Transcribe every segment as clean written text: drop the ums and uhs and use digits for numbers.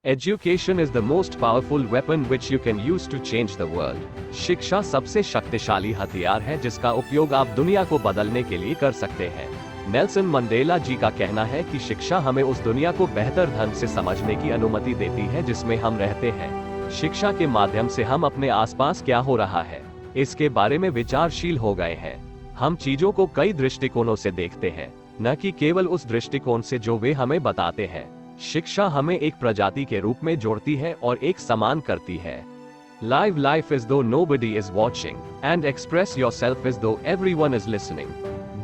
Education is the most powerful weapon which you can use to change the world. शिक्षा सबसे शक्तिशाली हथियार है जिसका उपयोग आप दुनिया को बदलने के लिए कर सकते हैं। नेल्सन मंडेला जी का कहना है कि शिक्षा हमें उस दुनिया को बेहतर ढंग से समझने की अनुमति देती है जिसमें हम रहते हैं। शिक्षा के माध्यम से हम अपने आसपास क्या हो रहा है इसके बारे में विचारशील हो गए हैं। हम चीजों को कई दृष्टिकोणों से देखते हैं, न कि केवल उस दृष्टिकोण से जो वे हमें बताते हैं। शिक्षा हमें एक प्रजाति के रूप में जोड़ती है और एक समान करती है। Live life as though nobody is watching and express yourself as though everyone is listening.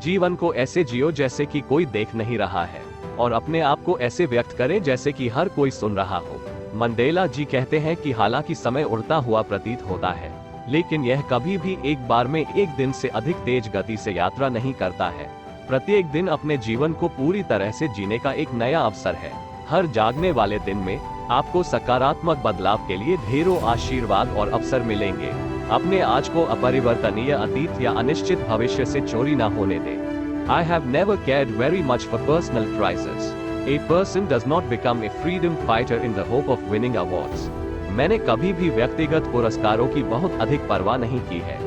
जीवन को ऐसे जियो जैसे कि कोई देख नहीं रहा है और अपने आप को ऐसे व्यक्त करें जैसे कि हर कोई सुन रहा हो। मंडेला जी कहते हैं कि हालांकि समय उड़ता हुआ प्रतीत होता है, लेकिन यह कभी भी एक बार में एक दिन से अधिक तेज गति से यात्रा नहीं करता है। प्रत्येक दिन अपने जीवन को पूरी तरह से जीने का एक नया अवसर है। हर जागने वाले दिन में आपको सकारात्मक बदलाव के लिए ढेरों आशीर्वाद और अवसर मिलेंगे। अपने आज को अपरिवर्तनीय अतीत या अनिश्चित भविष्य से चोरी न होने दें। I have never cared very much for personal prizes. A person does not become a freedom fighter in the hope of winning awards. मैंने कभी भी व्यक्तिगत पुरस्कारों की बहुत अधिक परवाह नहीं की है।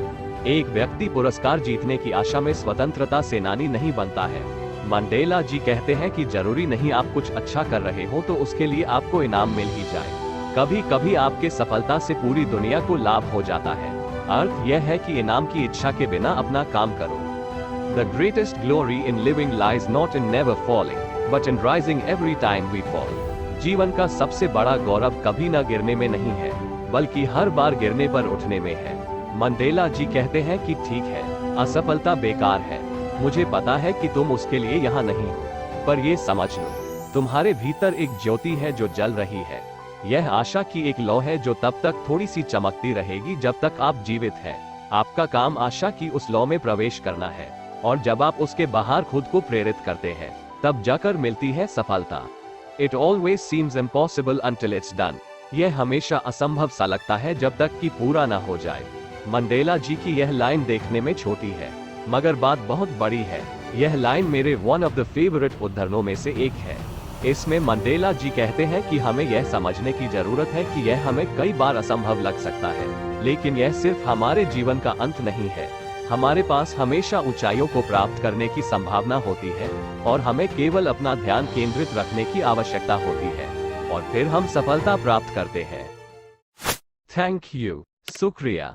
एक व्यक्ति पुरस्कार जीतने की आशा में स्वतंत्रता सेनानी नहीं बनता है। मंडेला जी कहते हैं कि जरूरी नहीं आप कुछ अच्छा कर रहे हो तो उसके लिए आपको इनाम मिल ही जाए। कभी कभी आपके सफलता से पूरी दुनिया को लाभ हो जाता है। अर्थ यह है कि इनाम की इच्छा के बिना अपना काम करो। The greatest glory in living lies not in never falling, but in rising every time we fall. जीवन का सबसे बड़ा गौरव कभी न गिरने में नहीं है, बल्कि हर बार गिरने पर उठने में है। मंडेला जी कहते हैं कि ठीक है, असफलता बेकार है। मुझे पता है कि तुम उसके लिए यहाँ नहीं हो, पर ये समझ लो, तुम्हारे भीतर एक ज्योति है जो जल रही है। यह आशा की एक लौ है जो तब तक थोड़ी सी चमकती रहेगी जब तक आप जीवित हैं। आपका काम आशा की उस लौ में प्रवेश करना है, और जब आप उसके बाहर खुद को प्रेरित करते हैं, तब जाकर मिलती है सफलता। It always seems impossible until it's done. यह हमेशा असंभव सा लगता है जब तक कि पूरा ना हो जाए। मंडेला जी की यह लाइन देखने में छोटी है, मगर बात बहुत बड़ी है। यह लाइन मेरे वन ऑफ द फेवरेट उद्धरणों में से एक है। इसमें मंडेला जी कहते हैं कि हमें यह समझने की जरूरत है कि यह हमें कई बार असंभव लग सकता है, लेकिन यह सिर्फ हमारे जीवन का अंत नहीं है। हमारे पास हमेशा ऊंचाइयों को प्राप्त करने की संभावना होती है, और हमें केवल अपना ध्यान केंद्रित रखने की आवश्यकता होती है, और फिर हम सफलता प्राप्त करते हैं। थैंक यू, शुक्रिया।